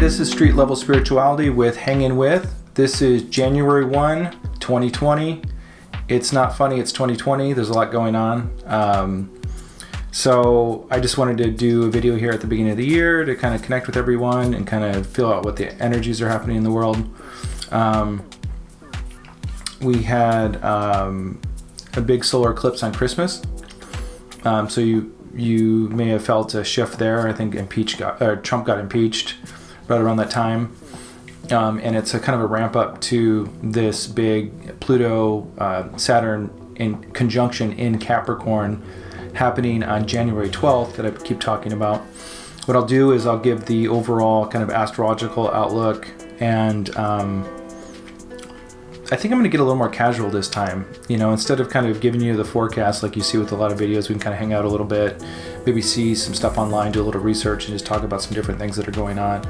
this is Street Level Spirituality with Hangin with. This is January 1, 2020. It's not funny, it's 2020. There's a lot going on. So I just wanted to do a video here at the beginning of the year to kind of connect with everyone and kind of feel out what the energies are happening in the world. We had a big solar eclipse on Christmas. So you may have felt a shift there. I think Trump got impeached right around that time. And it's a kind of a ramp up to this big Pluto Saturn in conjunction in Capricorn happening on January 12th that I keep talking about. What I'll do is I'll give the overall kind of astrological outlook, and I think I'm going to get a little more casual this time. You know, instead of kind of giving you the forecast like you see with a lot of videos, we can kind of hang out a little bit, maybe see some stuff online, do a little research, and just talk about some different things that are going on.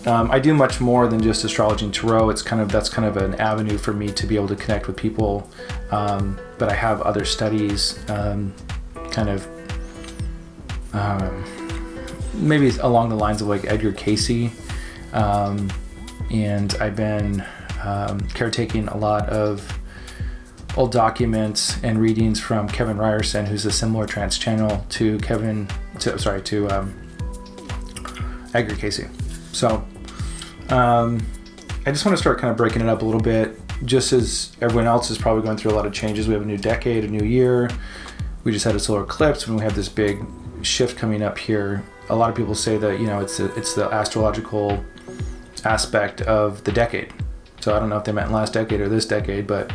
I do much more than just astrology and tarot. That's kind of an avenue for me to be able to connect with people. But I have other studies, maybe along the lines of like Edgar Cayce, and I've been caretaking a lot of old documents and readings from Kevin Ryerson, who's a similar trance channel to Edgar Cayce. So I just want to start kind of breaking it up a little bit, just as everyone else is probably going through a lot of changes. We have a new decade, a new year. We just had a solar eclipse, and we have this big shift coming up here. A lot of people say that, you know, it's the astrological aspect of the decade. So I don't know if they meant last decade or this decade, but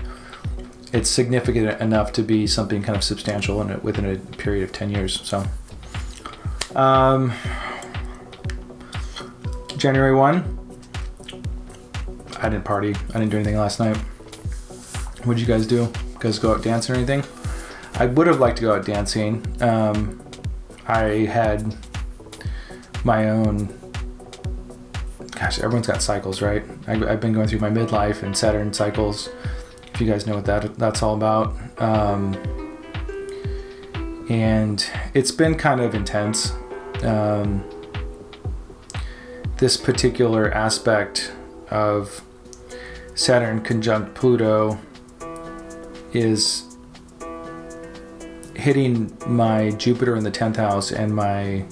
it's significant enough to be something kind of substantial within a period of 10 years. So January 1, I didn't party. I didn't do anything last night. What did you guys do? You guys go out dancing or anything? I would have liked to go out dancing. I had my own, gosh, everyone's got cycles, right? I've been going through my midlife and Saturn cycles, if you guys know what that's all about. And it's been kind of intense. This particular aspect of Saturn conjunct Pluto is hitting my Jupiter in the 10th house and my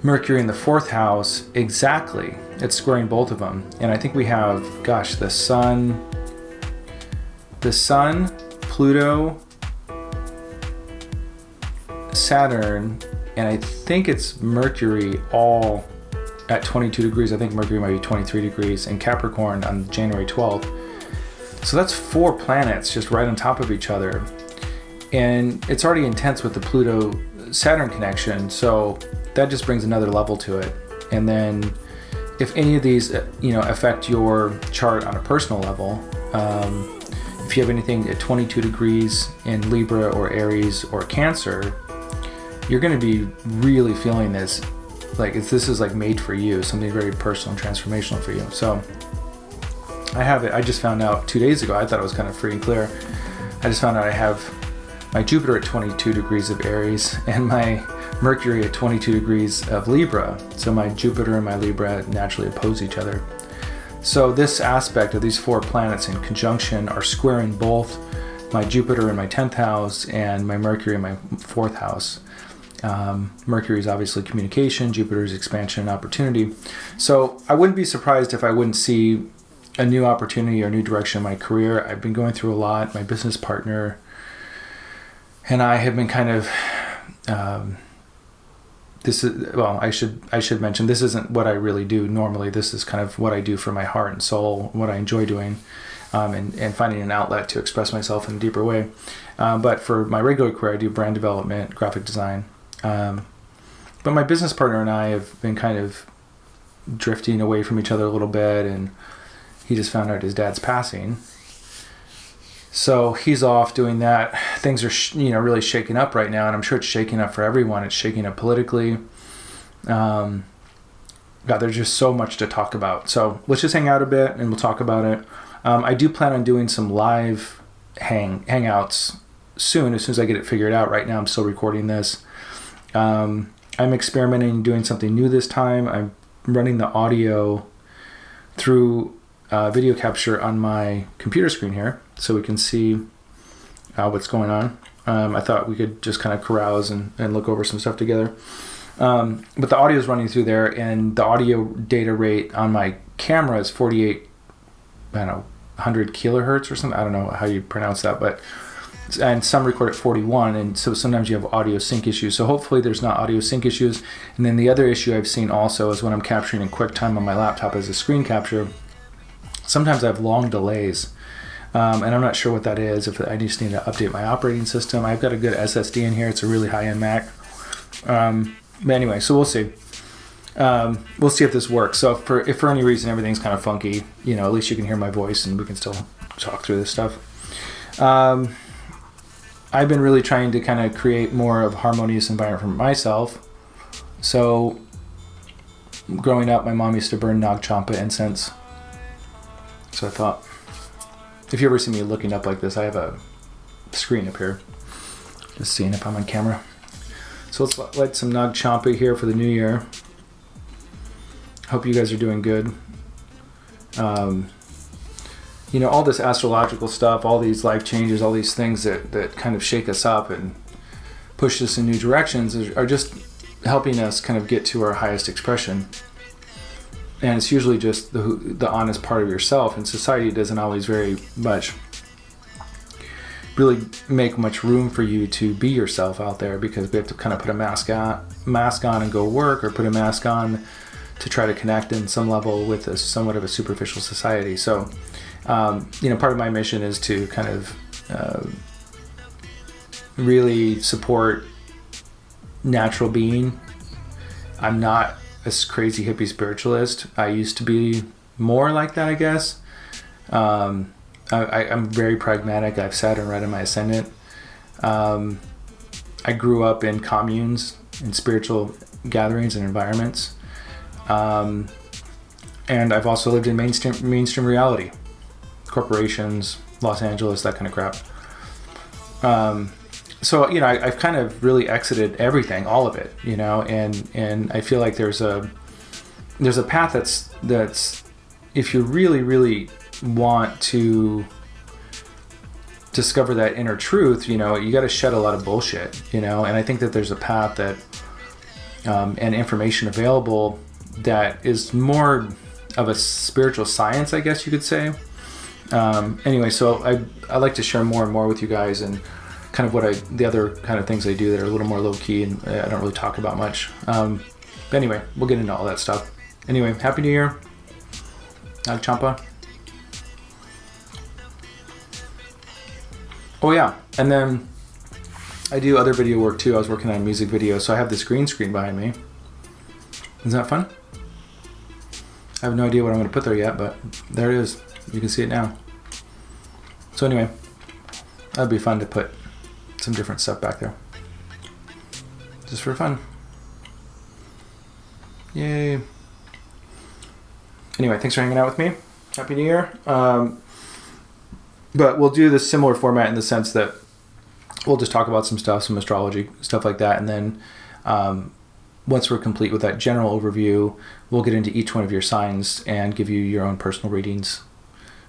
Mercury in the 4th house exactly. It's squaring both of them. And I think we have, gosh, the Sun, Pluto, Saturn, and I think it's Mercury all at 22 degrees. I think Mercury might be 23 degrees in Capricorn on January 12th. So that's 4 planets just right on top of each other. And it's already intense with the Pluto-Saturn connection, so that just brings another level to it. And then if any of these, affect your chart on a personal level, if you have anything at 22 degrees in Libra or Aries or Cancer, you're going to be really feeling this. Like this is like made for you, something very personal and transformational for you. So I have it. I just found out 2 days ago. I thought it was kind of free and clear. I just found out I have my Jupiter at 22 degrees of Aries and my Mercury at 22 degrees of Libra. So my Jupiter and my Libra naturally oppose each other. So this aspect of these 4 planets in conjunction are squaring both my Jupiter in my 10th house and my Mercury in my 4th house. Mercury is obviously communication, Jupiter is expansion and opportunity. So I wouldn't be surprised if I wouldn't see a new opportunity or new direction in my career. I've been going through a lot. My business partner and I have been kind of, I should mention, this isn't what I really do normally. This is kind of what I do for my heart and soul, what I enjoy doing, and finding an outlet to express myself in a deeper way. But for my regular career, I do brand development, graphic design. But my business partner and I have been kind of drifting away from each other a little bit, and he just found out his dad's passing. So he's off doing that. Things are, really shaking up right now, and I'm sure it's shaking up for everyone. It's shaking up politically. God, there's just so much to talk about. So let's just hang out a bit, and we'll talk about it. I do plan on doing some live hangouts soon, as soon as I get it figured out. Right now, I'm still recording this. I'm experimenting, doing something new this time. I'm running the audio through video capture on my computer screen here, so we can see what's going on. I thought we could just kind of carouse and look over some stuff together. But the audio is running through there, and the audio data rate on my camera is 100 kilohertz or something. I don't know how you pronounce that, but and some record at 41, and so sometimes you have audio sync issues. So hopefully there's not audio sync issues. And then the other issue I've seen also is when I'm capturing in QuickTime on my laptop as a screen capture, sometimes I have long delays. And I'm not sure what that is. If I just need to update my operating system. I've got a good SSD in here. It's a really high-end Mac. But anyway, so we'll see. We'll see if this works. So if for any reason everything's kind of funky, at least you can hear my voice and we can still talk through this stuff. I've been really trying to kind of create more of a harmonious environment for myself. So growing up, my mom used to burn Nag Champa incense. So I thought, if you ever see me looking up like this, I have a screen up here. Just seeing if I'm on camera. So let's light some Nag Champa here for the new year. Hope you guys are doing good. All this astrological stuff, all these life changes, all these things that kind of shake us up and push us in new directions are just helping us kind of get to our highest expression. And it's usually just the honest part of yourself, and society doesn't always really make much room for you to be yourself out there, because we have to kind of put a mask on and go work, or put a mask on to try to connect in some level with somewhat of a superficial society. So part of my mission is to kind of really support natural being. I'm not a crazy hippie spiritualist. I used to be more like that, I guess. I'm very pragmatic. I have Saturn right in my ascendant. I grew up in communes, in spiritual gatherings and environments. And I've also lived in mainstream reality. Corporations, Los Angeles, that kind of crap. So I've kind of really exited everything, all of it, and I feel like there's a path that's if you really, really want to discover that inner truth, you got to shed a lot of bullshit, and I think that there's a path that and information available that is more of a spiritual science, I guess you could say. Anyway, so I like to share more and more with you guys, and kind of the other kind of things I do that are a little more low key and I don't really talk about much. But anyway, we'll get into all that stuff. Anyway, Happy New Year. Nag Champa. Oh yeah, and then I do other video work too. I was working on a music video, so I have this green screen behind me. Isn't that fun? I have no idea what I'm going to put there yet, but there it is. You can see it now. So anyway, that'd be fun to put some different stuff back there. Just for fun. Yay. Anyway, thanks for hanging out with me. Happy New Year. But we'll do this similar format in the sense that we'll just talk about some stuff, some astrology, stuff like that. And then once we're complete with that general overview, we'll get into each one of your signs and give you your own personal readings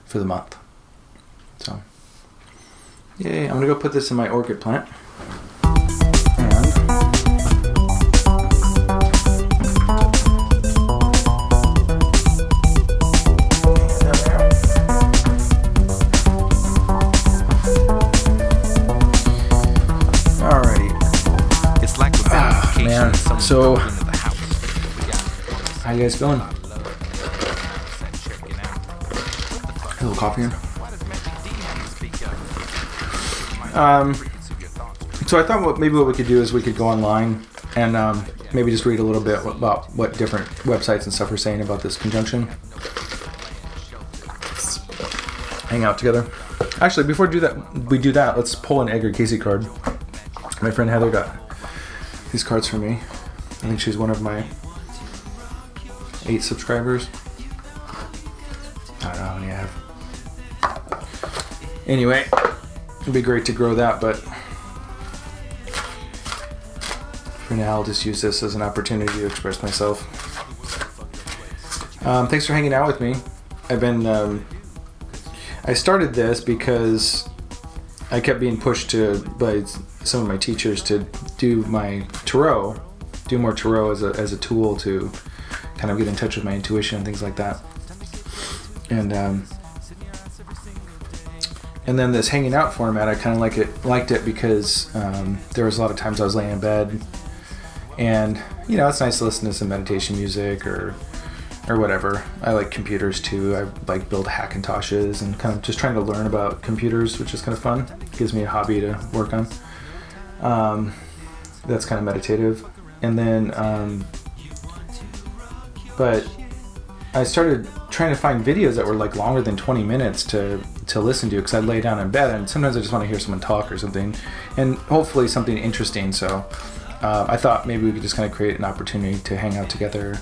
for the month. So, yay, I'm going to go put this in my orchid plant. So, how you guys feeling? A little coffee here. So I thought maybe what we could do is we could go online and maybe just read a little bit about what different websites and stuff are saying about this conjunction. Hang out together. Actually, before we do that, let's pull an Edgar Cayce card. My friend Heather got these cards for me. I think she's one of my 8 subscribers. I don't know how many I have. Anyway, it'd be great to grow that, but for now I'll just use this as an opportunity to express myself. Thanks for hanging out with me. I started this because I kept being pushed by some of my teachers to do more tarot as a tool to kind of get in touch with my intuition and things like that. And then this hanging out format, I kind of liked it because there was a lot of times I was laying in bed, and it's nice to listen to some meditation music or whatever. I like computers too. I like build Hackintoshes and kind of just trying to learn about computers, which is kind of fun. It gives me a hobby to work on. That's kind of meditative. And then, but I started trying to find videos that were like longer than 20 minutes to listen to, because I'd lay down in bed and sometimes I just want to hear someone talk or something, and hopefully something interesting. So I thought maybe we could just kind of create an opportunity to hang out together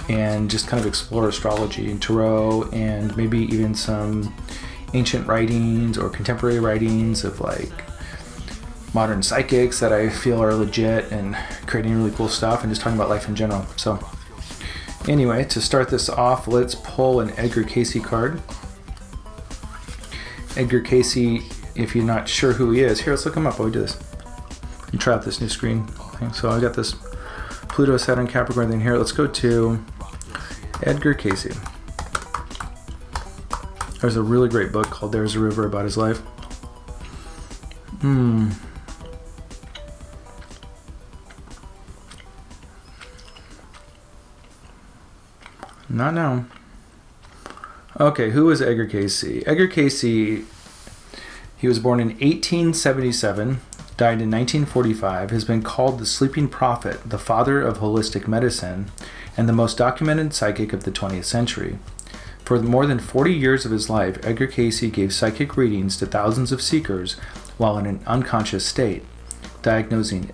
and just kind of explore astrology and tarot, and maybe even some ancient writings or contemporary writings of like modern psychics that I feel are legit and creating really cool stuff, and just talking about life in general. So anyway, to start this off, let's pull an Edgar Cayce card. Edgar Cayce, if you're not sure who he is, here, let's look him up while we do this. You try out this new screen thing. So I got this Pluto, Saturn, Capricorn thing here. Let's go to Edgar Cayce. There's a really great book called There's a River about his life. Not now. Okay, who is Edgar Cayce? Edgar Cayce, he was born in 1877, died in 1945, has been called the sleeping prophet, the father of holistic medicine, and the most documented psychic of the 20th century. For more than 40 years of his life, Edgar Cayce gave psychic readings to thousands of seekers while in an unconscious state, diagnosing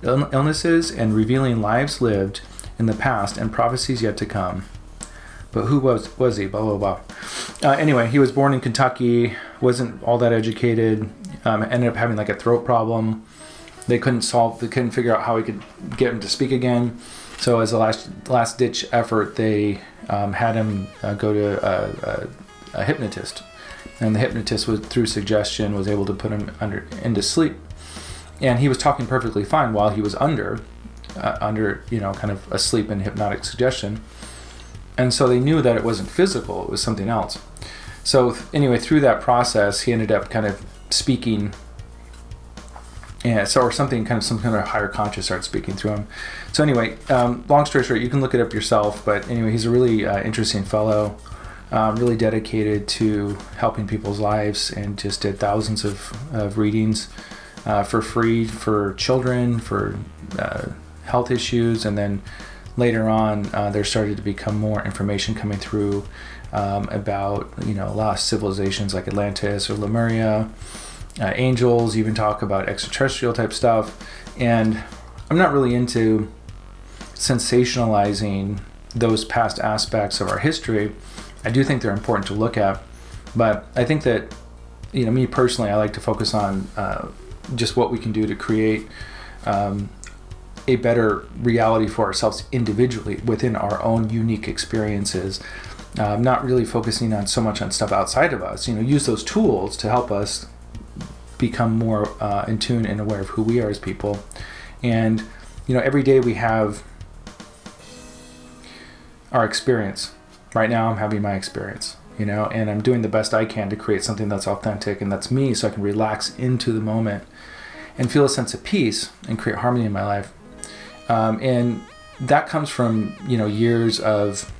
illnesses and revealing lives lived in the past and prophecies yet to come. But who was he? Blah, blah, blah. Anyway, he was born in Kentucky, wasn't all that educated, ended up having like a throat problem. They couldn't figure out how he could get him to speak again. So as a last ditch effort, they had him go to a hypnotist. And the hypnotist, through suggestion, was able to put him into sleep. And he was talking perfectly fine while he was under kind of asleep in hypnotic suggestion. And so they knew that it wasn't physical, it was something else. So anyway, through that process, he ended up kind of speaking, and some kind of higher conscious started speaking through him. So anyway, long story short, you can look it up yourself, but anyway, he's a really interesting fellow, really dedicated to helping people's lives, and just did thousands of readings for free for children, for health issues, and then later on, there started to become more information coming through about lost civilizations like Atlantis or Lemuria. Angels even talk about extraterrestrial type stuff, and I'm not really into sensationalizing those past aspects of our history. I do think they're important to look at, but I think that me personally, I like to focus on just what we can do to create a better reality for ourselves individually within our own unique experiences. Not really focusing on so much on stuff outside of us. Use those tools to help us become more in tune and aware of who we are as people. And every day we have our experience. Right now I'm having my experience, and I'm doing the best I can to create something that's authentic and that's me, so I can relax into the moment and feel a sense of peace and create harmony in my life. And that comes from years of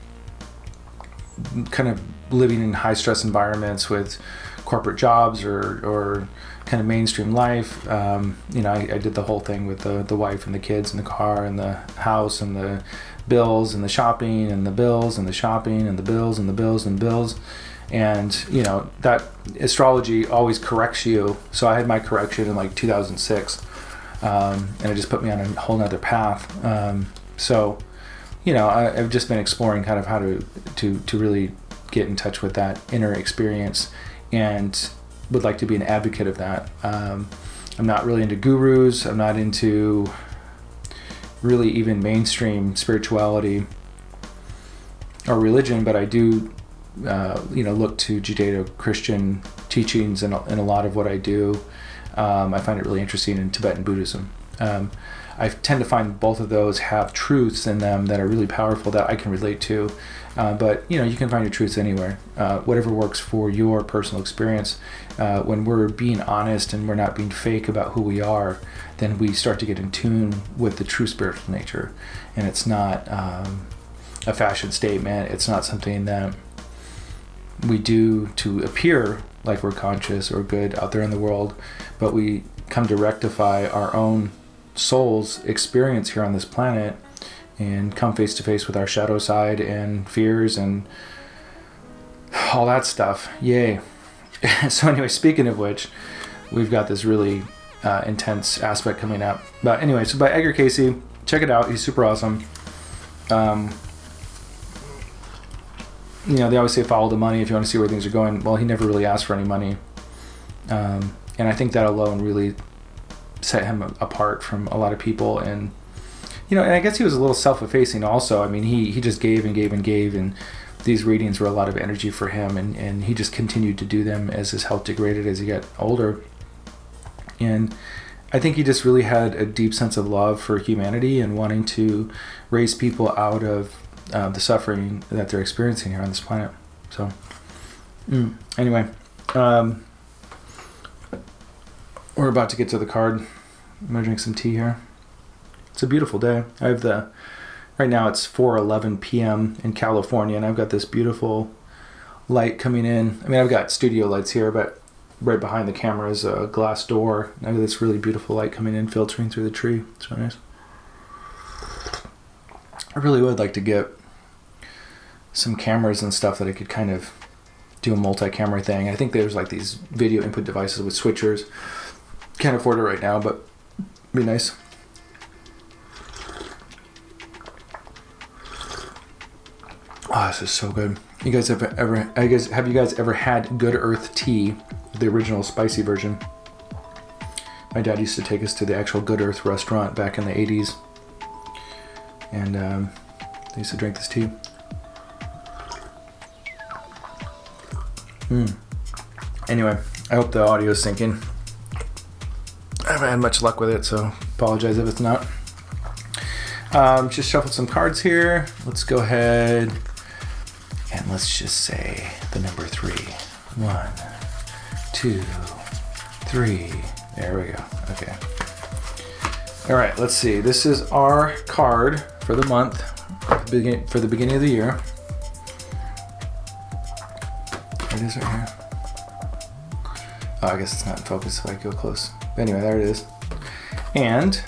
kind of living in high stress environments with corporate jobs or kind of mainstream life. I did the whole thing with the wife and the kids and the car and the house and the bills and the shopping and the bills and the shopping and the bills and the bills and bills. And that astrology always corrects you. So I had my correction in like 2006, and it just put me on a whole nother path. So I've just been exploring kind of how to really get in touch with that inner experience, and would like to be an advocate of that. I'm not really into gurus. I'm not into really even mainstream spirituality. or religion, but I do, look to Judeo-Christian teachings in a lot of what I do. I find it really interesting in Tibetan Buddhism. I tend to find both of those have truths in them that are really powerful that I can relate to. But you can find your truths anywhere. Whatever works for your personal experience. When we're being honest and we're not being fake about who we are, then we start to get in tune with the true spiritual nature. And it's not a fashion statement. It's not something that we do to appear like we're conscious or good out there in the world, but we come to rectify our own soul's experience here on this planet and come face to face with our shadow side and fears and all that stuff. Yay. So anyway, speaking of which, we've got this really intense aspect coming up. But anyway, so by Edgar Cayce, check it out. He's super awesome. They always say follow the money if you want to see where things are going. Well, he never really asked for any money. And I think that alone really set him apart from a lot of people. And and I guess he was a little self-effacing also. I mean, he just gave and gave and gave, and these readings were a lot of energy for him, and he just continued to do them as his health degraded as he got older. And I think he just really had a deep sense of love for humanity and wanting to raise people out of the suffering that they're experiencing here on this planet. So anyway, we're about to get to the card. I'm gonna drink some tea here. It's a beautiful day. I have right now it's 4:11 p.m. in California, and I've got this beautiful light coming in. I mean, I've got studio lights here, but right behind the camera is a glass door. I have this really beautiful light coming in, filtering through the tree. It's really nice. I really would like to get some cameras and stuff that I could kind of do a multi-camera thing. I think there's like these video input devices with switchers. Can't afford it right now, but it'd be nice. Oh, this is so good. Have you guys ever had Good Earth tea, the original spicy version? My dad used to take us to the actual Good Earth restaurant back in the 80s. And they used to drink this tea. Anyway, I hope the audio is syncing. I haven't had much luck with it, so apologize if it's not. Just shuffled some cards here. Let's go ahead and let's just say the number 3. 1, 2, 3. There we go. Okay. All right, let's see. This is our card for the month, for the beginning of the year. It is right here. Oh, I guess it's not in focus if I go close. But anyway, there it is. And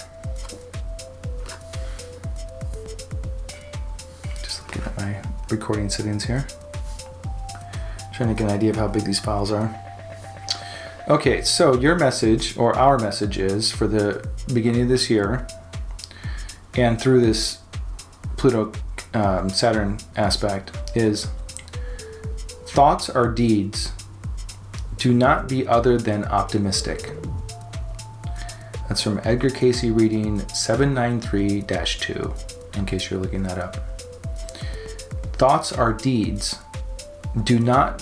just looking at my recording settings here. Trying to get an idea of how big these files are. Okay, so your message, or our message, is for the beginning of this year and through this Pluto Saturn aspect is: thoughts are deeds. Do not be other than optimistic. That's from Edgar Cayce reading 793-2, in case you're looking that up. Thoughts are deeds. Do not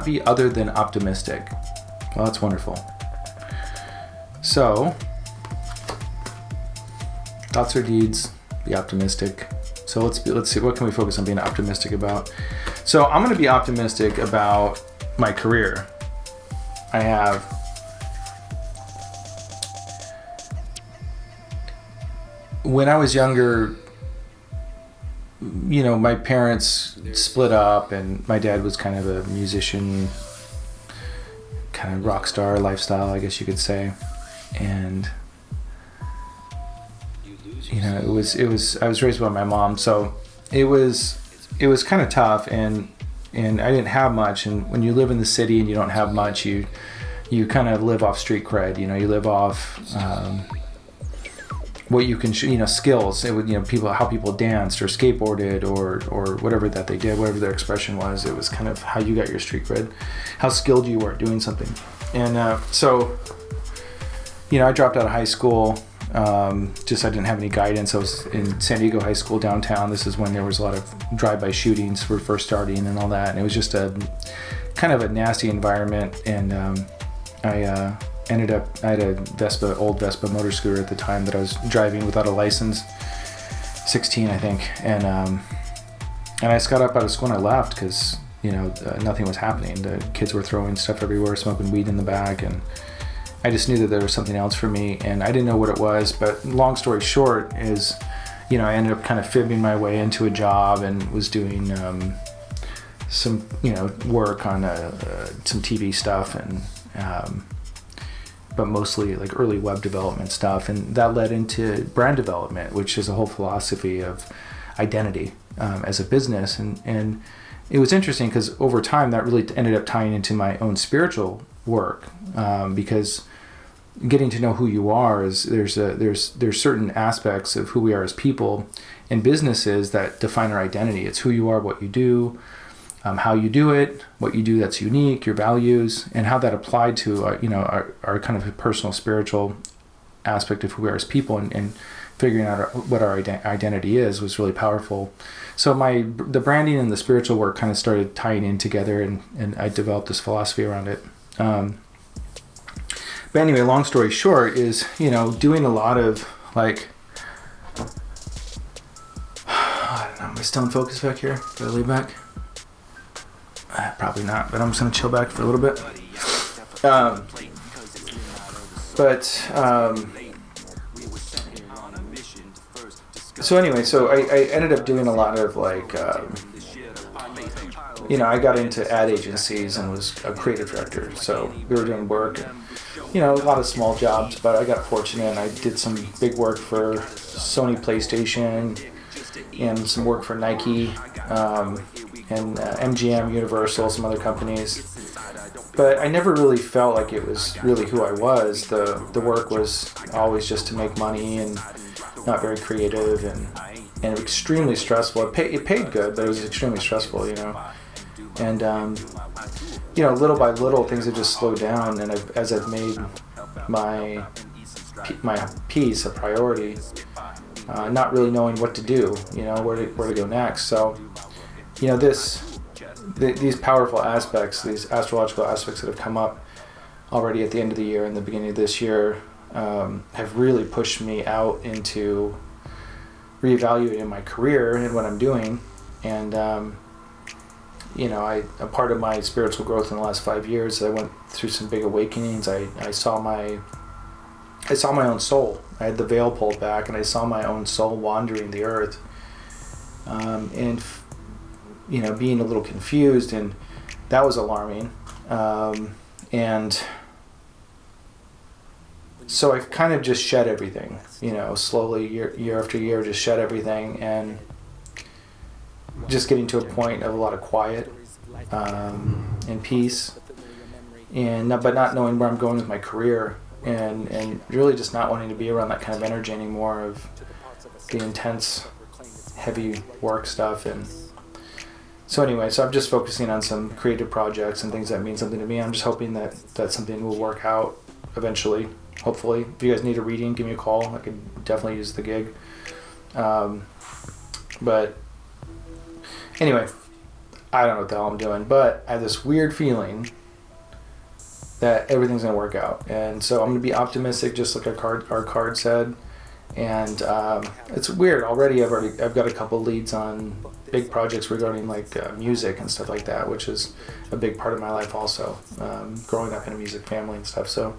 be other than optimistic. Well, that's wonderful. So, thoughts are deeds. Be optimistic. So let's see. What can we focus on being optimistic about? So I'm going to be optimistic about my career. When I was younger, my parents split up, and my dad was kind of a musician, kind of rock star lifestyle, I guess you could say. And it was I was raised by my mom, so it was kind of tough, and I didn't have much. And when you live in the city and you don't have much, you kind of live off street cred. You live off what you can, skills. It would, how people danced or skateboarded or whatever that they did, whatever their expression was. It was kind of how you got your street cred, how skilled you were at doing something. And so I dropped out of high school Just I didn't have any guidance. I was in San Diego High School downtown. This is when there was a lot of drive-by shootings were first starting and all that. And it was just a kind of a nasty environment. And I ended up, I had a old Vespa motor scooter at the time that I was driving without a license, 16 I think. And I just got up out of school and I left because, nothing was happening. The kids were throwing stuff everywhere, smoking weed in the back, and I just knew that there was something else for me, and I didn't know what it was. But long story short is, I ended up kind of fibbing my way into a job and was doing some, work on some TV stuff, and but mostly like early web development stuff, and that led into brand development, which is a whole philosophy of identity as a business, and it was interesting because over time that really ended up tying into my own spiritual work, because getting to know who you are is there's certain aspects of who we are as people and businesses that define our identity. It's who you are, what you do, how you do it, what you do that's unique, your values, and how that applied to our kind of personal spiritual aspect of who we are as people, and figuring out what our identity is was really powerful. So the branding and the spiritual work kind of started tying in together, and I developed this philosophy around it. But anyway, long story short is, doing a lot of like, I don't know, my stone focus back here. Gotta lean back. Probably not, but I'm just gonna chill back for a little bit. So anyway, so I ended up doing a lot of like, I got into ad agencies and was a creative director. So we were doing work, and, a lot of small jobs, but I got fortunate and I did some big work for Sony PlayStation and some work for Nike, and MGM, Universal, some other companies. But I never really felt like it was really who I was. The work was always just to make money and not very creative and extremely stressful. It paid good, but it was extremely stressful, And little by little, things have just slowed down. And as I've made my piece a priority, not really knowing what to do, where to go next. So, these powerful aspects, these astrological aspects that have come up already at the end of the year and the beginning of this year, have really pushed me out into reevaluating my career and what I'm doing. And, a part of my spiritual growth in the last 5 years, I went through some big awakenings. I saw my own soul. I had the veil pulled back and I saw my own soul wandering the earth. And being a little confused, and that was alarming. And so I've kind of just shed everything, slowly year after year, just shed everything, and just getting to a point of a lot of quiet and peace, but not knowing where I'm going with my career, and really just not wanting to be around that kind of energy anymore of the intense, heavy work stuff. And so anyway, so I'm just focusing on some creative projects and things that mean something to me. I'm just hoping that something will work out eventually, hopefully. If you guys need a reading, give me a call. I could definitely use the gig. But anyway, I don't know what the hell I'm doing, but I have this weird feeling that everything's going to work out. And so I'm going to be optimistic, just like our card said. And it's weird. I've got a couple leads on big projects regarding like music and stuff like that, which is a big part of my life also, growing up in a music family and stuff. So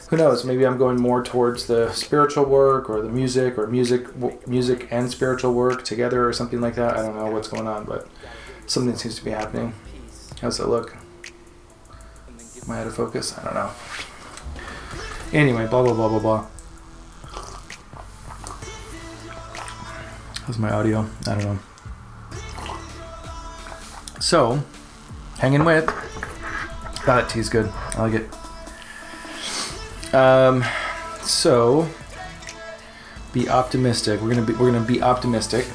who knows, maybe I'm going more towards the spiritual work or the music, or music and spiritual work together or something like that. I don't know what's going on, but something seems to be happening. How's it look? Am I out of focus? I don't know. Anyway, blah, blah, blah, blah, blah. How's my audio? I don't know. So, hanging with. That tea's good. I like it. So, be optimistic. We're gonna be optimistic,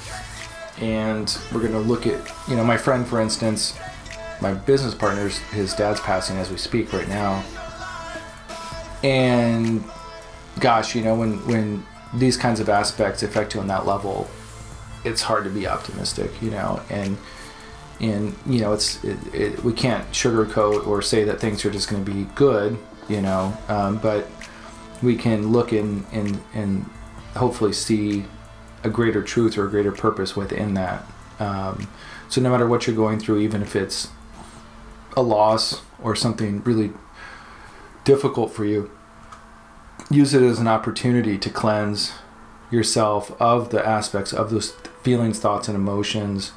and we're gonna look at, my friend, for instance, my business partner's, his dad's passing as we speak right now. And gosh, when these kinds of aspects affect you on that level, it's hard to be optimistic, and we can't sugarcoat or say that things are just going to be good, but we can look and hopefully see a greater truth or a greater purpose within that. So no matter what you're going through, even if it's a loss or something really difficult for you, use it as an opportunity to cleanse yourself of the aspects of those feelings, thoughts, and emotions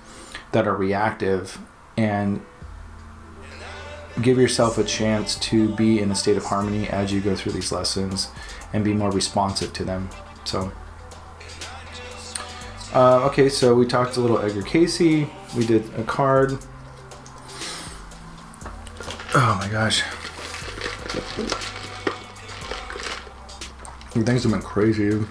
that are reactive, and give yourself a chance to be in a state of harmony as you go through these lessons and be more responsive to them. So, okay, so we talked a little Edgar Cayce. We did a card. Oh my gosh. Things have been crazy.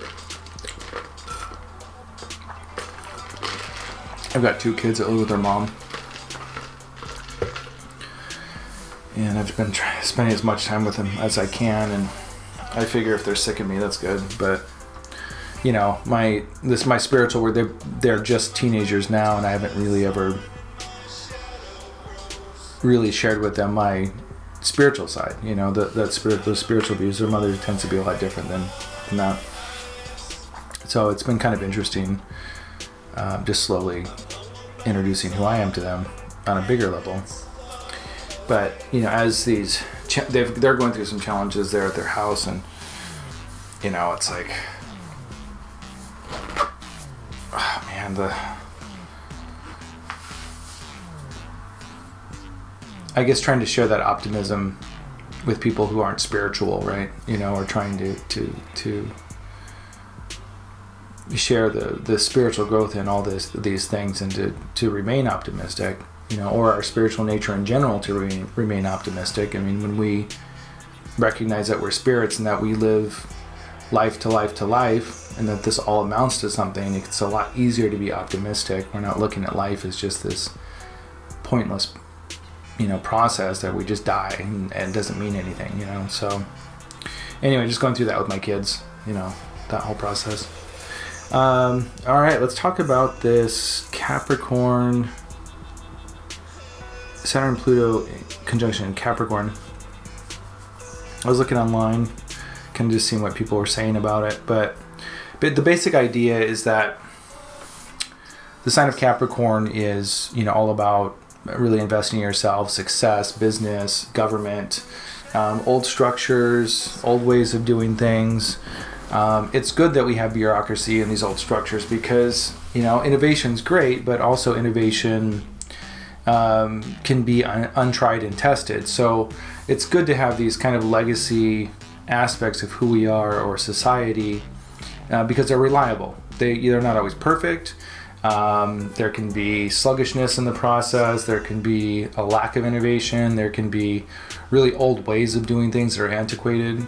I've got 2 kids that live with their mom. And I've been spending as much time with them as I can, and I figure if they're sick of me, that's good. But my spiritual world, they're just teenagers now, and I haven't really ever really shared with them my spiritual side. Those spiritual views. Their mother tends to be a lot different than that. So it's been kind of interesting, just slowly introducing who I am to them on a bigger level. But as they're going through some challenges there at their house, and it's like, oh man, I guess trying to share that optimism with people who aren't spiritual, right? Or trying to share the spiritual growth in all these things, and to remain optimistic, or our spiritual nature in general to remain optimistic. I mean, when we recognize that we're spirits and that we live life to life to life, and that this all amounts to something, it's a lot easier to be optimistic. We're not looking at life as just this pointless process that we just die and it doesn't mean anything, So anyway, just going through that with my kids, that whole process. All right, let's talk about this Capricorn, Saturn Pluto conjunction in Capricorn. I was looking online, kind of just seeing what people were saying about it, but the basic idea is that the sign of Capricorn is, all about really investing in yourself, success, business, government, old structures, old ways of doing things. It's good that we have bureaucracy in these old structures because, innovation's great, but also innovation can be untried and tested. So it's good to have these kind of legacy aspects of who we are or society because they're reliable. They're not always perfect. There can be sluggishness in the process. There can be a lack of innovation. There can be really old ways of doing things that are antiquated.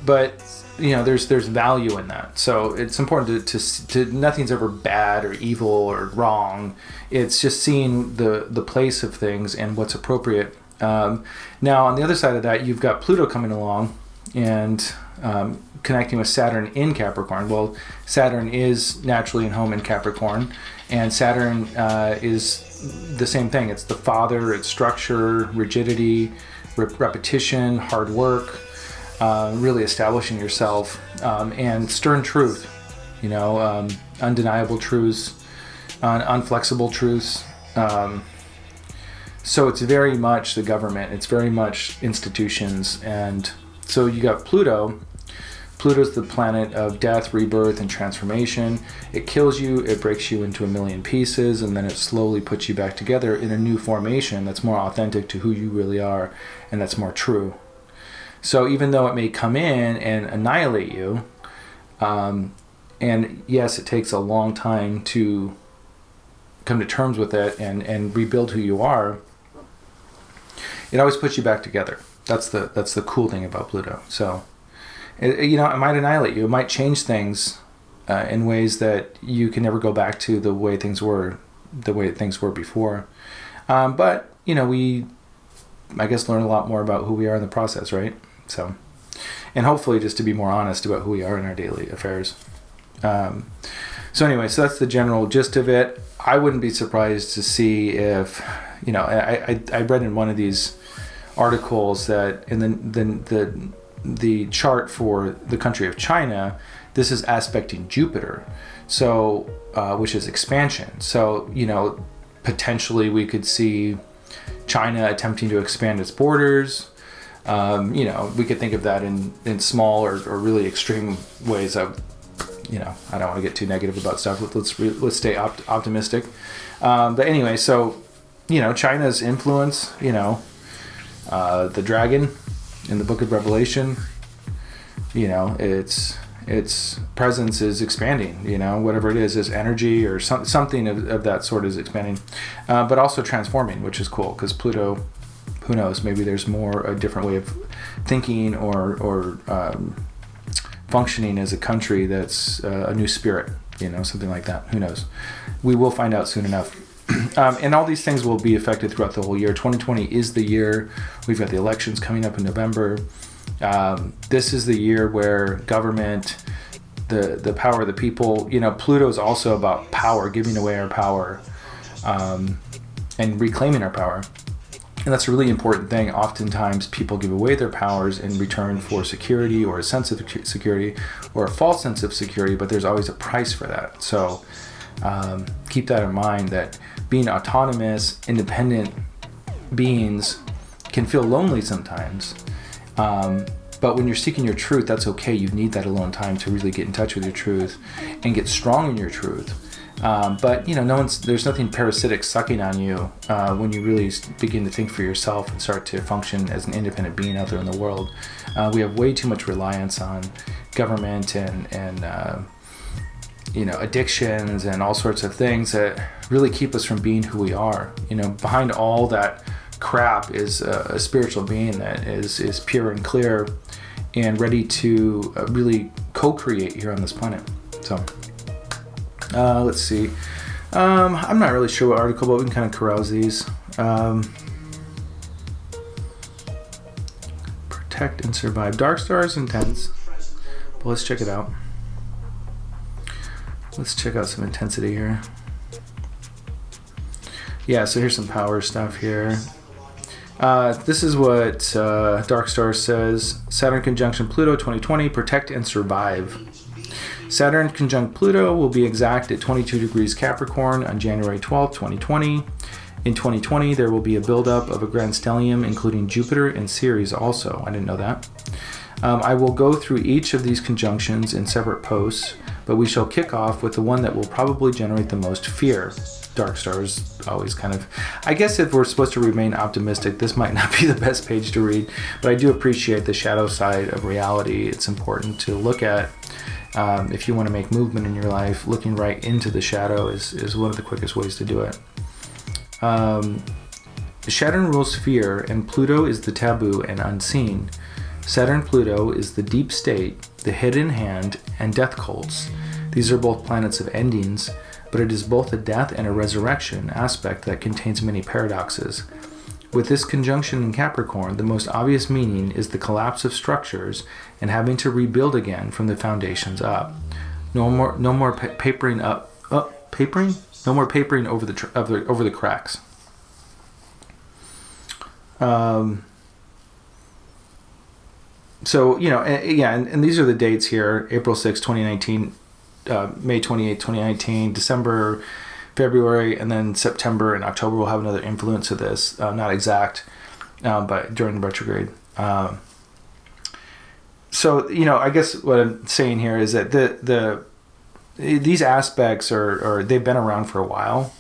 But there's value in that. So it's important to nothing's ever bad or evil or wrong. It's just seeing the place of things and what's appropriate. Now on the other side of that, you've got Pluto coming along and connecting with Saturn in Capricorn. Well, Saturn is naturally in home in Capricorn, and Saturn is the same thing. It's the father, it's structure, rigidity, repetition, hard work, really establishing yourself, and stern truth, undeniable truths, unflexible truths. So it's very much the government, it's very much institutions, and so you got Pluto. Pluto's the planet of death, rebirth, and transformation. It kills you, it breaks you into a million pieces, and then it slowly puts you back together in a new formation that's more authentic to who you really are, and that's more true. So even though it may come in and annihilate you, and yes, it takes a long time to come to terms with it and rebuild who you are, it always puts you back together. That's the cool thing about Pluto. So, it might annihilate you. It might change things in ways that you can never go back to the way things were before. But we, I guess, learn a lot more about who we are in the process, right? So, and hopefully just to be more honest about who we are in our daily affairs. So anyway, so that's the general gist of it. I wouldn't be surprised to see if, I read in one of these articles that in the chart for the country of China, this is aspecting Jupiter, so which is expansion. So potentially we could see China attempting to expand its borders. We could think of that in small or really extreme ways. I don't want to get too negative about stuff. Let's stay optimistic. But anyway, so China's influence, the dragon in the Book of Revelation, its presence is expanding. Whatever it is energy or something of that sort is expanding, but also transforming, which is cool because Pluto, who knows, maybe there's a different way of thinking or functioning as a country that's a new spirit, something like that. Who knows? We will find out soon enough. And all these things will be affected throughout the whole year. 2020 is the year. We've got the elections coming up in November. This is the year where government, the power of the people, Pluto is also about power, giving away our power, and reclaiming our power. And that's a really important thing. Oftentimes people give away their powers in return for security or a sense of security or a false sense of security, but there's always a price for that. So keep that in mind, that being autonomous, independent beings can feel lonely sometimes. But when you're seeking your truth, that's okay. You need that alone time to really get in touch with your truth and get strong in your truth. But there's nothing parasitic sucking on you when you really begin to think for yourself and start to function as an independent being out there in the world. We have way too much reliance on government and addictions and all sorts of things that really keep us from being who we are. Behind all that crap is a spiritual being that is pure and clear and ready to really co-create here on this planet. So let's see. I'm not really sure what article, but we can kind of carouse these. Protect and survive. Dark Star is intense, but let's check it out. Let's check out some intensity here. Yeah, so here's some power stuff here. This is what Dark Star says. Saturn conjunction Pluto 2020, protect and survive. Saturn conjunct Pluto will be exact at 22 degrees Capricorn on January 12, 2020. In 2020, there will be a buildup of a grand stellium, including Jupiter and Ceres also. I didn't know that. I will go through each of these conjunctions in separate posts, but we shall kick off with the one that will probably generate the most fear. Dark Star is always kind of... I guess if we're supposed to remain optimistic, this might not be the best page to read, but I do appreciate the shadow side of reality. It's important to look at. If you want to make movement in your life, looking right into the shadow is one of the quickest ways to do it. Saturn rules fear, and Pluto is the taboo and unseen. Saturn-Pluto is the deep state, the hidden hand, and death cults. These are both planets of endings, but it is both a death and a resurrection aspect that contains many paradoxes. With this conjunction in Capricorn, the most obvious meaning is the collapse of structures and having to rebuild again from the foundations up. No more papering up. Papering? No more papering over the cracks. So, and these are the dates here: April 6, 2019, May 28, 2019, December, February, and then September and October will have another influence of this. Not exact, but during the retrograde. So, I guess what I'm saying here is that these aspects they've been around for a while,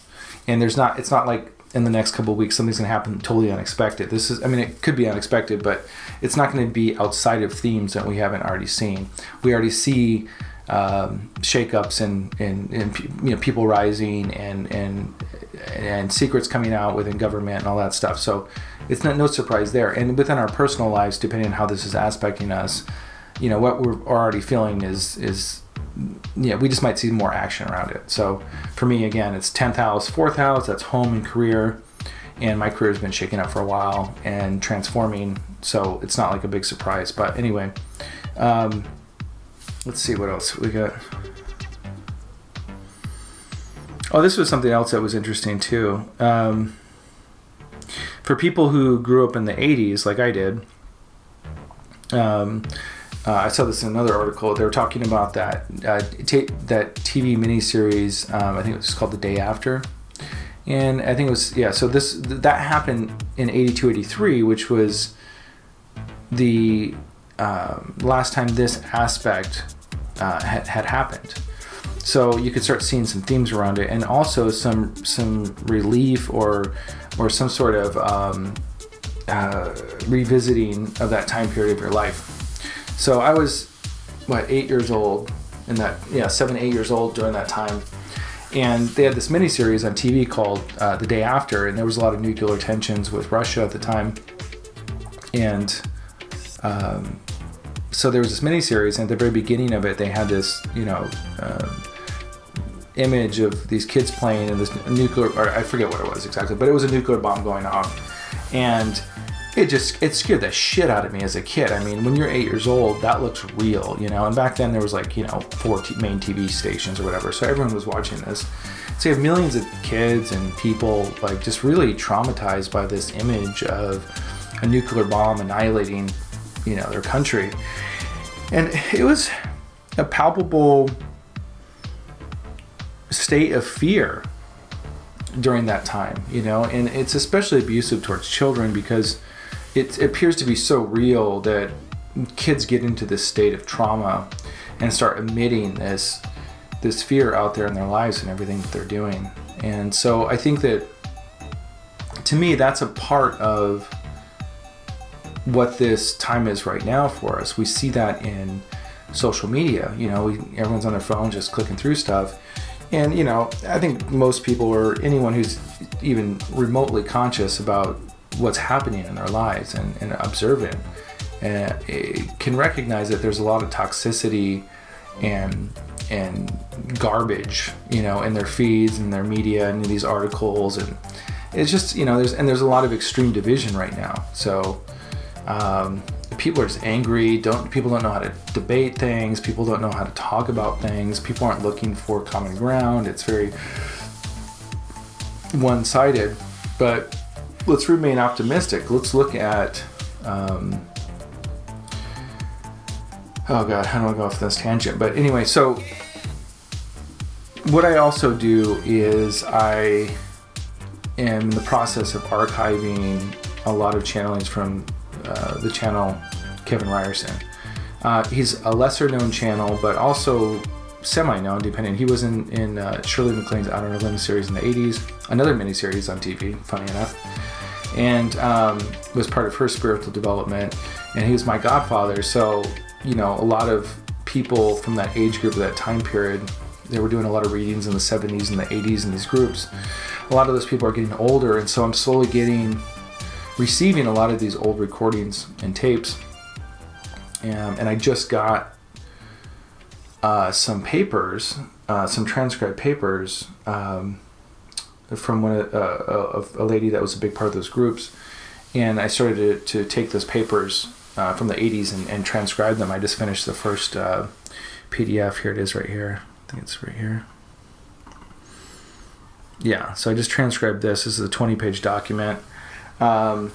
and it's not like in the next couple of weeks something's going to happen totally unexpected. It could be unexpected, but it's not going to be outside of themes that we haven't already seen. We already see shakeups and people rising and secrets coming out within government and all that stuff. So it's no surprise there. And within our personal lives, depending on how this is aspecting us, what we're already feeling is we just might see more action around it. So for me, again, it's 10th house, 4th house, that's home and career. and my career has been shaking up for a while and transforming, so it's not like a big surprise. But anyway, let's see what else we got. Oh, this was something else that was interesting too. For people who grew up in the 80s, like I did, I saw this in another article. They were talking about that TV miniseries. I think it was called The Day After, and I think it was So that happened in 82, 83, which was the last time this aspect had happened. So you could start seeing some themes around it, and also some relief or some sort of revisiting of that time period of your life. So I was 8 years old in that 7, 8 years old during that time, and they had this miniseries on TV called The Day After, and there was a lot of nuclear tensions with Russia at the time, and so there was this miniseries, and at the very beginning of it, they had this image of these kids playing in this nuclear, or I forget what it was exactly, but it was a nuclear bomb going off, and it scared the shit out of me as a kid. I mean, when you're 8 years old, that looks real, and back then there was 4 main TV stations or whatever, so everyone was watching this. So you have millions of kids and people just really traumatized by this image of a nuclear bomb annihilating, their country. And it was a palpable state of fear during that time, and it's especially abusive towards children because it appears to be so real that kids get into this state of trauma and start emitting this fear out there in their lives and everything that they're doing. And so I think that, to me, that's a part of what this time is right now for us. We see that in social media, everyone's on their phone just clicking through stuff. And, I think most people, or anyone who's even remotely conscious about what's happening in their lives and observant, can recognize that there's a lot of toxicity and garbage, in their feeds and their media and these articles. And it's just, there's a lot of extreme division right now. So people are just angry. People don't know how to debate things. People don't know how to talk about things. People aren't looking for common ground. It's very one-sided. But let's remain optimistic. Let's look at oh god, how do I go off this tangent? But anyway, so what I also do is I am in the process of archiving a lot of channelings from the channel Kevin Ryerson. He's a lesser known channel, but also semi-known, depending. He was in Shirley MacLaine's Out on a Limb series in the 80s, another miniseries on TV, funny enough, and was part of her spiritual development, and he was my godfather. So, a lot of people from that age group of that time period, they were doing a lot of readings in the 70s and the 80s in these groups. A lot of those people are getting older, and so I'm slowly receiving a lot of these old recordings and tapes, and I just got some papers, some transcribed papers from a lady that was a big part of those groups, and I started to take those papers from the 80s and transcribe them. I just finished the first PDF. Here it is right here. I think it's right here. Yeah, so I just transcribed this. This is a 20-page document. But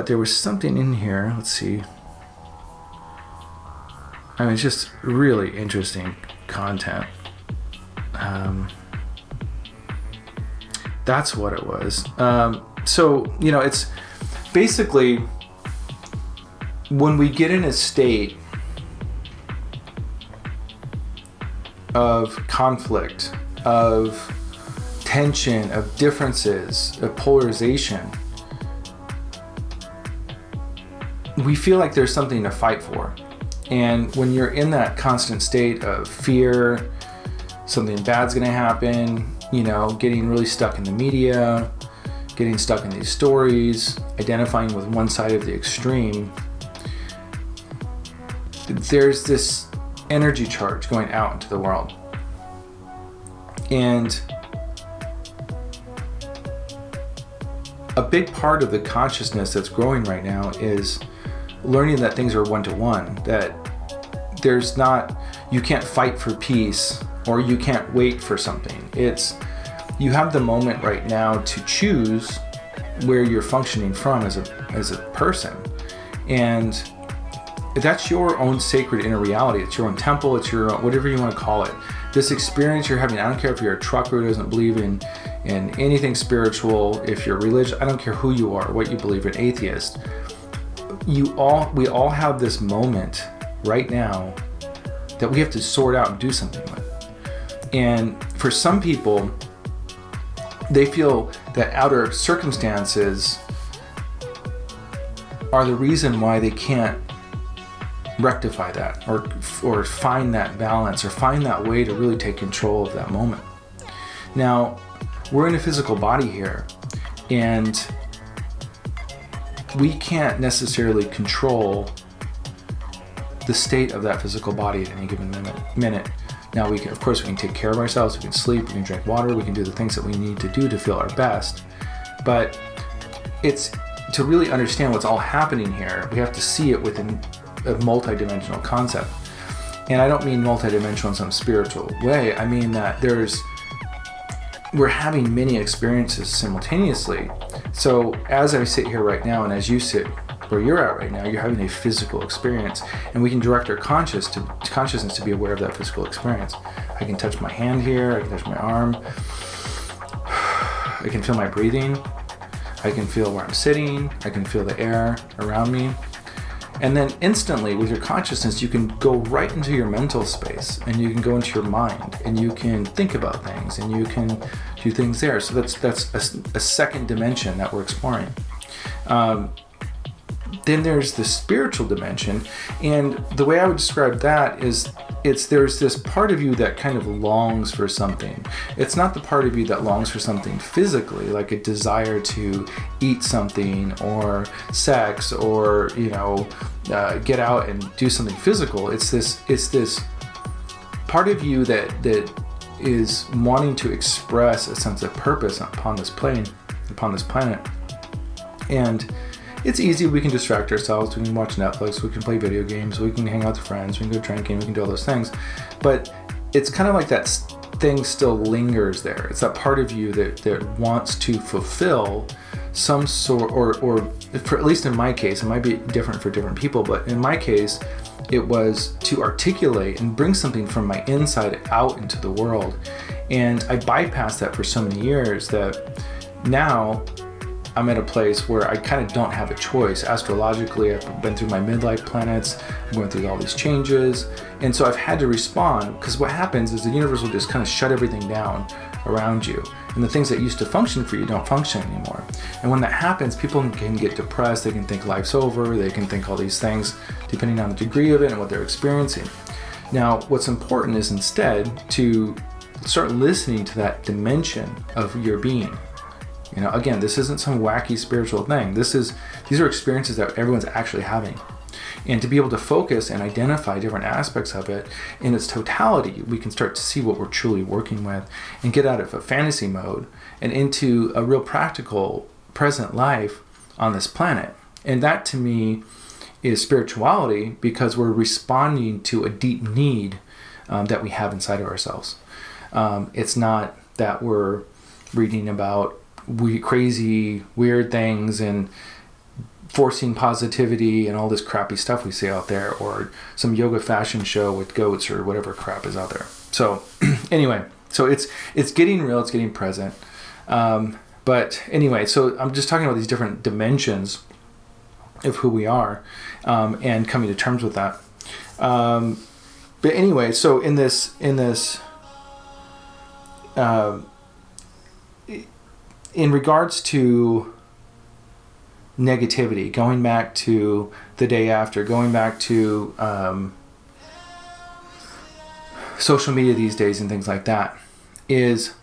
there was something in here. Let's see. I mean, it's just really interesting content. That's what it was. So, it's basically when we get in a state of conflict, of tension, of differences, of polarization, we feel like there's something to fight for. And when you're in that constant state of fear, something bad's gonna happen, getting really stuck in the media, getting stuck in these stories, identifying with one side of the extreme, there's this energy charge going out into the world. And a big part of the consciousness that's growing right now is learning that things are one-to-one, that there's not, you can't fight for peace or you can't wait for something. It's, you have the moment right now to choose where you're functioning from as a person. And that's your own sacred inner reality. It's your own temple. It's your own, whatever you want to call it. This experience you're having, I don't care if you're a trucker who doesn't believe in anything spiritual, if you're religious, I don't care who you are, what you believe in, atheist. We all have this moment right now that we have to sort out and do something with. And for some people, they feel that outer circumstances are the reason why they can't rectify that or find that balance or find that way to really take control of that moment. Now, we're in a physical body here, and we can't necessarily control the state of that physical body at any given minute. Now, we can take care of ourselves, we can sleep, we can drink water, we can do the things that we need to do to feel our best. But it's, to really understand what's all happening here, we have to see it within a multidimensional concept. And I don't mean multidimensional in some spiritual way. I mean that we're having many experiences simultaneously. So as I sit here right now, and as you sit where you're at right now, you're having a physical experience, and we can direct our consciousness to be aware of that physical experience. I can touch my hand here, I can touch my arm, I can feel my breathing, I can feel where I'm sitting, I can feel the air around me. And then instantly, with your consciousness, you can go right into your mental space, and you can go into your mind, and you can think about things, and you can do things there. So that's a second dimension that we're exploring. Then there's the spiritual dimension, and the way I would describe that is there's this part of you that kind of longs for something. It's not the part of you that longs for something physically, like a desire to eat something or sex or get out and do something physical. It's this part of you that is wanting to express a sense of purpose upon this planet. And it's easy, we can distract ourselves, we can watch Netflix, we can play video games, we can hang out with friends, we can go drinking, we can do all those things. But it's kind of like that thing still lingers there. It's that part of you that wants to fulfill some sort, or for, at least in my case, it might be different for different people, but in my case, it was to articulate and bring something from my inside out into the world. And I bypassed that for so many years that now I'm at a place where I kind of don't have a choice. Astrologically, I've been through my midlife planets, I'm going through all these changes, and so I've had to respond, because what happens is the universe will just kind of shut everything down around you, and the things that used to function for you don't function anymore. And when that happens, people can get depressed, they can think life's over, they can think all these things, depending on the degree of it and what they're experiencing. Now, what's important is instead to start listening to that dimension of your being. Again, this isn't some wacky spiritual thing. These are experiences that everyone's actually having. And to be able to focus and identify different aspects of it in its totality, we can start to see what we're truly working with and get out of a fantasy mode and into a real practical present life on this planet. And that, to me, is spirituality, because we're responding to a deep need that we have inside of ourselves. It's not that we're reading about crazy, weird things and forcing positivity and all this crappy stuff we see out there, or some yoga fashion show with goats or whatever crap is out there. So anyway, so it's getting real, it's getting present. But anyway, so I'm just talking about these different dimensions of who we are, and coming to terms with that. But anyway, so in this in regards to negativity, going back to the day after, going back to social media these days and things like that, is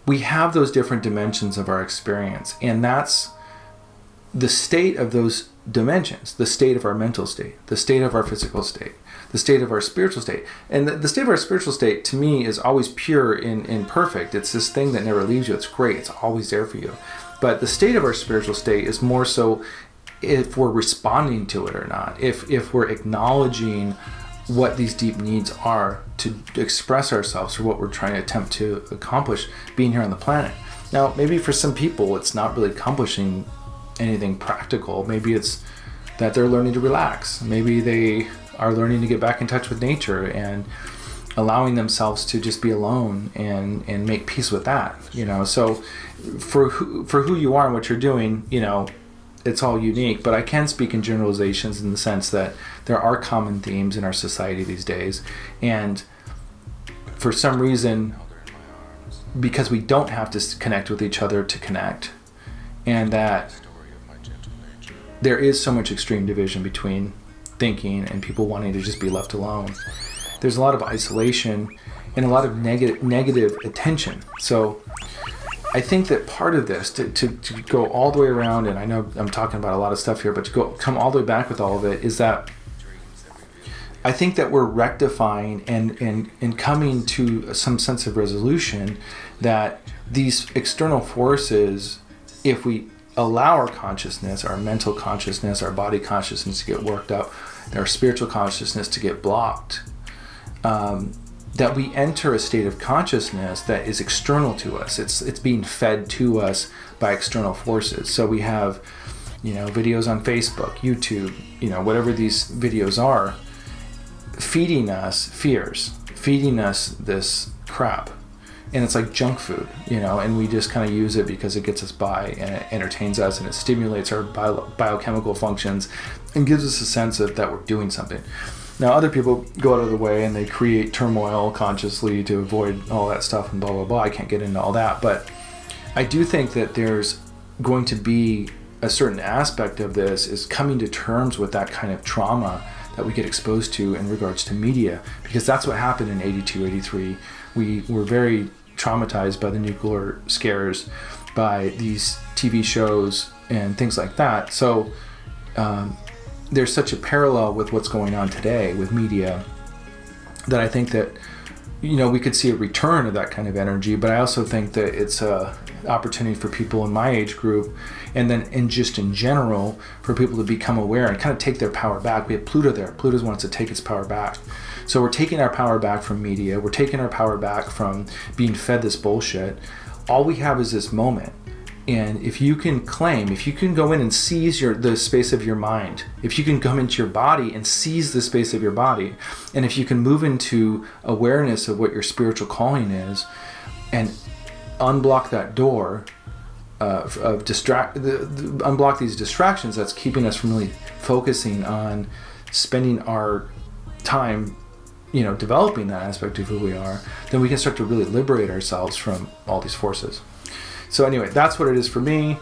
we have those different dimensions of our experience, and that's the state of those dimensions, the state of our mental state, the state of our physical state, the state of our spiritual state. And the state of our spiritual state, to me, is always pure and perfect. It's this thing that never leaves you. It's great. It's always there for you. But the state of our spiritual state is more so if we're responding to it or not, if we're acknowledging what these deep needs are to express ourselves or what we're trying to attempt to accomplish being here on the planet. Now, maybe for some people, it's not really accomplishing anything practical. Maybe it's that they're learning to relax. Maybe they are learning to get back in touch with nature and allowing themselves to just be alone and make peace with that, you know. So for who you are and what you're doing, you know, it's all unique, but I can speak in generalizations in the sense that there are common themes in our society these days, and for some reason, because we don't have to connect with each other to connect, and that there is so much extreme division between thinking and people wanting to just be left alone. There's a lot of isolation and a lot of negative attention. So I think that part of this, to go all the way around, and I know I'm talking about a lot of stuff here, but to come all the way back with all of it, is that I think that we're rectifying and coming to some sense of resolution that these external forces, if we allow our consciousness, our mental consciousness, our body consciousness to get worked up, our spiritual consciousness to get blocked, that we enter a state of consciousness that is external to us. It's being fed to us by external forces. So we have, you know, videos on Facebook, YouTube, you know, whatever these videos are, feeding us fears, feeding us this crap. And it's like junk food, you know, and we just kind of use it because it gets us by and it entertains us and it stimulates our biochemical functions and gives us a sense of that we're doing something. Now, other people go out of the way and they create turmoil consciously to avoid all that stuff and blah, blah, blah. I can't get into all that. But I do think that there's going to be a certain aspect of this is coming to terms with that kind of trauma that we get exposed to in regards to media. Because that's what happened in 82, 83. We were very traumatized by the nuclear scares, by these TV shows and things like that. So there's such a parallel with what's going on today with media that I think that, you know, we could see a return of that kind of energy. But I also think that it's a opportunity for people in my age group, and then just in general for people to become aware and kind of take their power back. We have Pluto there. Pluto wants to take its power back. So we're taking our power back from media. We're taking our power back from being fed this bullshit. All we have is this moment. And if you can go in and seize the space of your mind, if you can come into your body and seize the space of your body, and if you can move into awareness of what your spiritual calling is, and unblock that door unblock these distractions that's keeping us from really focusing on spending our time, you know, developing that aspect of who we are, then we can start to really liberate ourselves from all these forces. So anyway, that's what it is for me.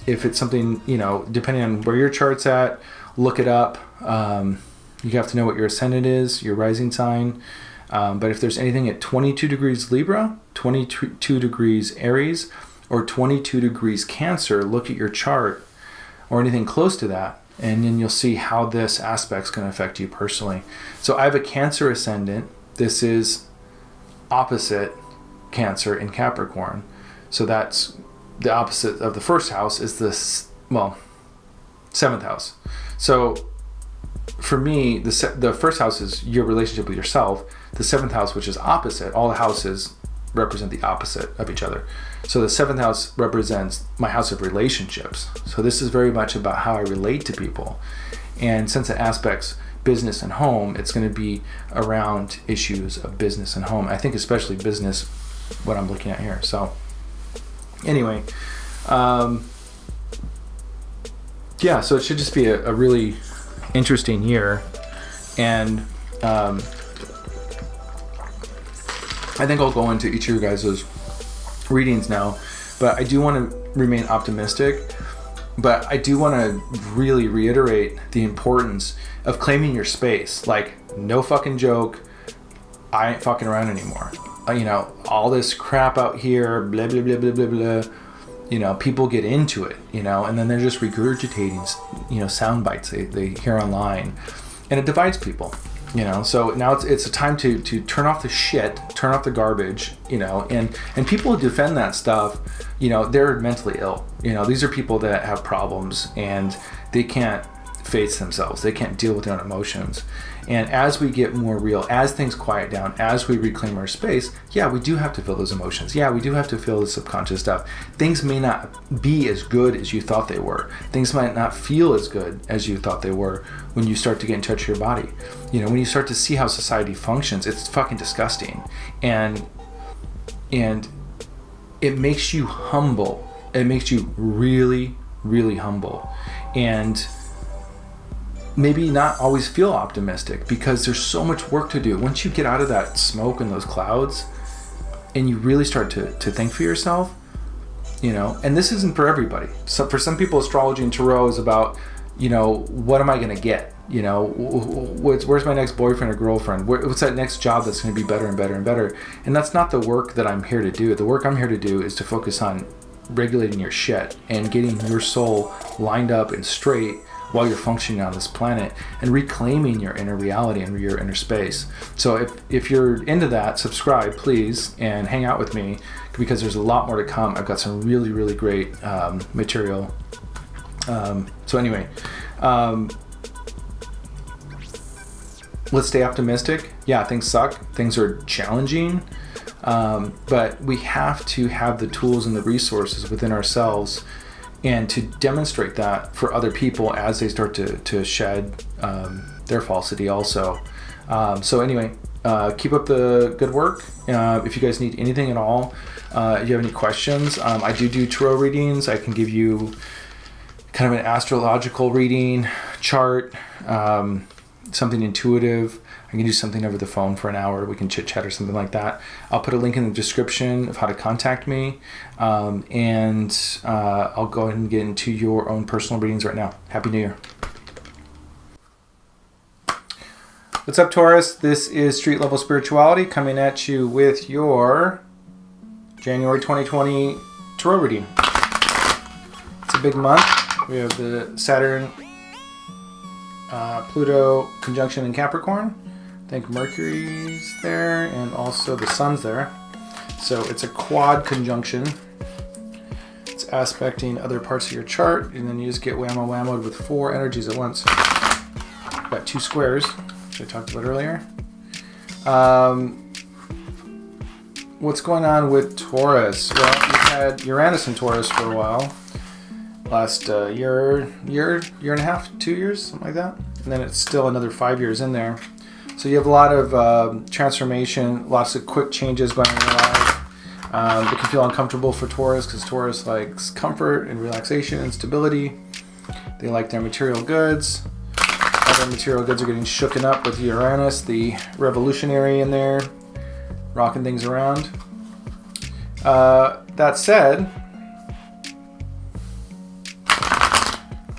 If it's something, you know, depending on where your chart's at, look it up. You have to know what your ascendant is, your rising sign. But if there's anything at 22 degrees Libra, 22 degrees Aries, or 22 degrees Cancer, look at your chart or anything close to that, and then you'll see how this aspect's going to affect you personally. So I have a Cancer ascendant. This is opposite Cancer in Capricorn. So that's the opposite of the first house is this, well, 7th house. So for me, the first house is your relationship with yourself. The 7th house, which is opposite, all the houses represent the opposite of each other. So the 7th house represents my house of relationships. So this is very much about how I relate to people. And since it aspects business and home, it's going to be around issues of business and home. I think especially business, what I'm looking at here. So anyway, yeah, so it should just be a really interesting year. And I think I'll go into each of your guys' readings now, but I do want to remain optimistic, but I do want to really reiterate the importance of claiming your space. Like, no fucking joke, I ain't fucking around anymore. You know, all this crap out here, blah, blah, blah, blah, blah, blah. You know, people get into it, you know, and then they're just regurgitating, you know, sound bites they hear online, and it divides people. So now it's a time to turn off the shit, turn off the garbage, and people who defend that stuff, they're mentally ill. These are people that have problems and they can't face themselves. They can't deal with their own emotions. And as we get more real, as things quiet down, as we reclaim our space, yeah, we do have to feel those emotions. Yeah, we do have to feel the subconscious stuff. Things may not be as good as you thought they were. Things might not feel as good as you thought they were when you start to get in touch with your body. When you start to see how society functions, it's fucking disgusting. And it makes you humble. It makes you really, really humble. And maybe not always feel optimistic because there's so much work to do. Once you get out of that smoke and those clouds and you really start to think for yourself, and this isn't for everybody. So for some people, astrology and tarot is about, what am I going to get? Where's my next boyfriend or girlfriend? What's that next job that's going to be better and better and better? And that's not the work that I'm here to do. The work I'm here to do is to focus on regulating your shit and getting your soul lined up and straight while you're functioning on this planet and reclaiming your inner reality and your inner space. So if you're into that, subscribe, please, and hang out with me because there's a lot more to come. I've got some really, really great material. So anyway, let's stay optimistic. Yeah, things suck. Things are challenging. But we have to have the tools and the resources within ourselves and to demonstrate that for other people as they start to shed their falsity also. So anyway, keep up the good work. If you guys need anything at all, if you have any questions, I do tarot readings. I can give you kind of an astrological reading, chart, something intuitive. I can do something over the phone for an hour. We can chit chat or something like that. I'll put a link in the description of how to contact me. And I'll go ahead and get into your own personal readings right now. Happy New Year. What's up, Taurus? This is Street Level Spirituality coming at you with your January 2020 tarot reading. It's a big month. We have the Saturn, Pluto conjunction in Capricorn. I think Mercury's there and also the Sun's there. So it's a quad conjunction. It's aspecting other parts of your chart, and then you just get whammo-whammoed with 4 energies at once. Got 2 squares, which I talked about earlier. What's going on with Taurus? Well, you had Uranus in Taurus for a while. Last year and a half, 2 years, something like that. And then it's still another 5 years in there. So you have a lot of transformation, lots of quick changes going on in your life. It can feel uncomfortable for Taurus because Taurus likes comfort and relaxation and stability. They like their material goods. Other material goods are getting shooken up with Uranus, the revolutionary in there, rocking things around. That said,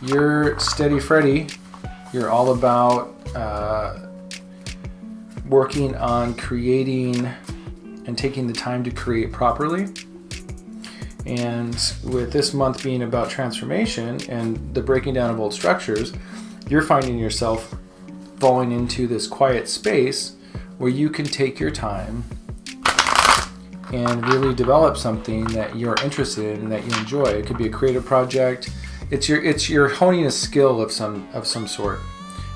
you're steady Freddy. You're all about working on creating and taking the time to create properly. And with this month being about transformation and the breaking down of old structures, you're finding yourself falling into this quiet space where you can take your time and really develop something that you're interested in and that you enjoy. It could be a creative project. It's you're honing a skill of some sort.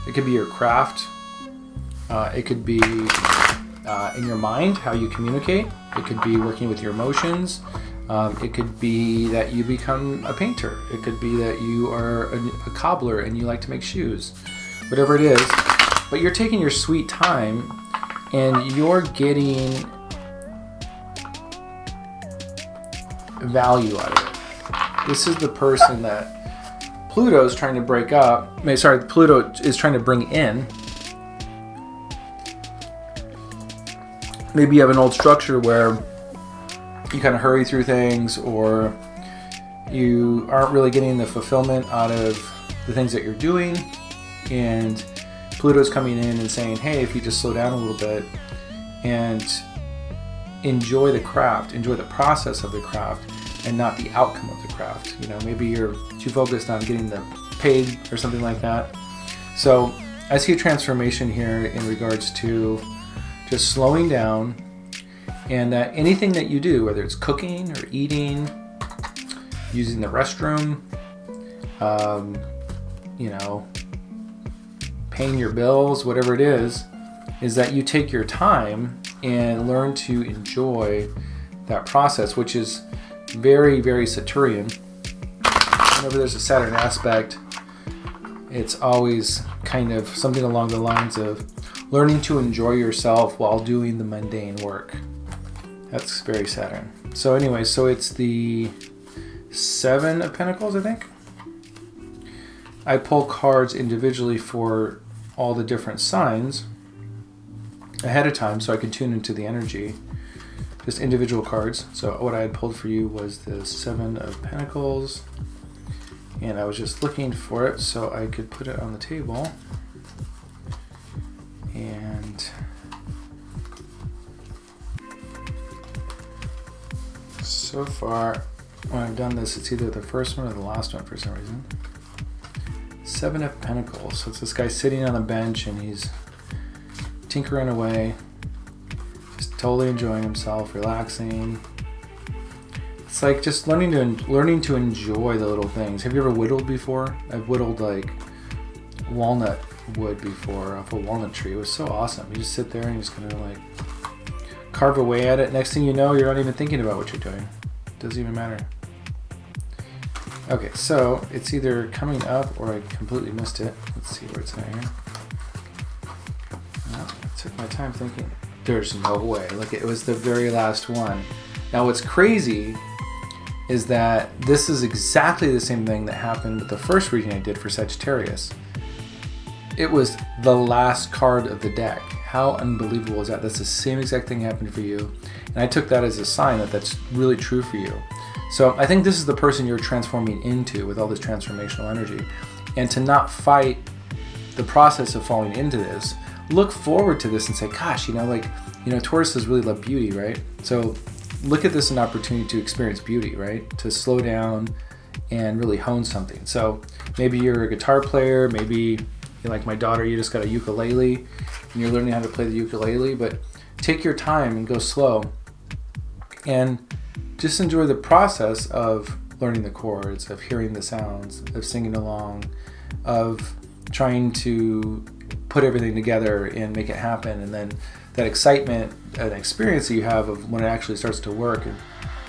It could be your craft. It could be in your mind, how you communicate. It could be working with your emotions. It could be that you become a painter. It could be that you are a cobbler and you like to make shoes. Whatever it is. But you're taking your sweet time and you're getting value out of it. This is the person that Pluto is trying to break up. Pluto is trying to bring in. Maybe you have an old structure where you kind of hurry through things, or you aren't really getting the fulfillment out of the things that you're doing. And Pluto's coming in and saying, hey, if you just slow down a little bit and enjoy the craft, enjoy the process of the craft and not the outcome of the craft. Maybe you're too focused on getting the paid or something like that. So I see a transformation here in regards to just slowing down, and that anything that you do, whether it's cooking or eating, using the restroom, paying your bills, whatever it is that you take your time and learn to enjoy that process, which is very, very Saturnian. Whenever there's a Saturn aspect, it's always kind of something along the lines of learning to enjoy yourself while doing the mundane work. That's very Saturn. So anyway, so it's the 7 of Pentacles, I think. I pull cards individually for all the different signs ahead of time so I can tune into the energy. Just individual cards. So what I had pulled for you was the 7 of Pentacles. And I was just looking for it so I could put it on the table. And so far, when I've done this, it's either the first one or the last one for some reason. 7 of Pentacles. So it's this guy sitting on a bench and he's tinkering away, just totally enjoying himself, relaxing. It's like just learning to enjoy the little things. Have you ever whittled before? I've whittled like walnut wood before off a walnut tree. It was so awesome. You just sit there and you just kind of like carve away at it. Next thing you know, you're not even thinking about what you're doing. It doesn't even matter. Okay, so it's either coming up or I completely missed it. Let's see where it's at here. No, I took my time thinking. There's no way. Look, it was the very last one. Now what's crazy is that this is exactly the same thing that happened with the first reading I did for Sagittarius. It was the last card of the deck. How unbelievable is that? That's the same exact thing happened for you. And I took that as a sign that that's really true for you. So I think this is the person you're transforming into with all this transformational energy. And to not fight the process of falling into this, look forward to this and say, gosh, Tauruses really love beauty, right? So look at this as an opportunity to experience beauty, right? To slow down and really hone something. So maybe you're a guitar player, maybe you're like my daughter, you just got a ukulele and you're learning how to play the ukulele, but take your time and go slow and just enjoy the process of learning the chords, of hearing the sounds, of singing along, of trying to put everything together and make it happen. And then that excitement and experience that you have of when it actually starts to work and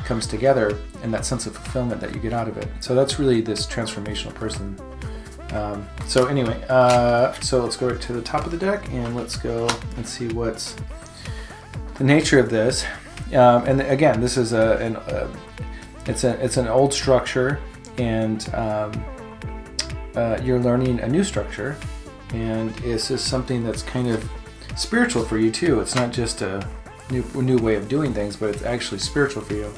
comes together, and that sense of fulfillment that you get out of it. So that's really this transformational person. So let's go right to the top of the deck and let's go and see what's the nature of this. And again, this is it's an old structure, and you're learning a new structure, and this is something that's kind of spiritual for you too. It's not just a new way of doing things, but it's actually spiritual for you.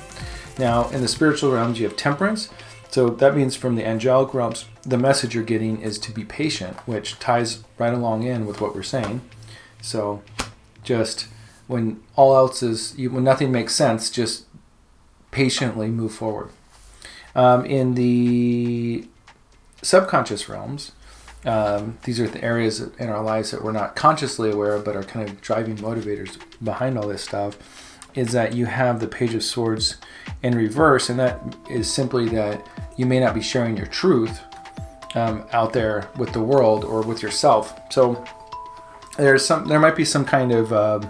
Now, in the spiritual realms, you have temperance. So that means from the angelic realms, the message you're getting is to be patient, which ties right along in with what we're saying. So just when all else when nothing makes sense, just patiently move forward. In the subconscious realms, these are the areas in our lives that we're not consciously aware of, but are kind of driving motivators behind all this stuff, is that you have the Page of Swords in reverse, and that is simply that you may not be sharing your truth out there with the world or with yourself. So there might be some kind of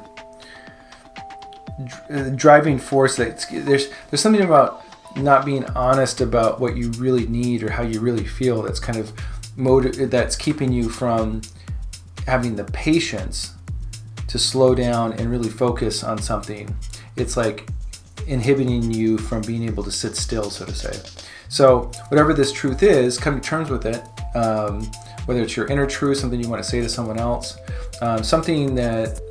driving force that there's something about not being honest about what you really need or how you really feel that's kind of that's keeping you from having the patience to slow down and really focus on something. It's like inhibiting you from being able to sit still, so to say. So whatever this truth is, come to terms with it. Whether it's your inner truth, something you want to say to someone else, something that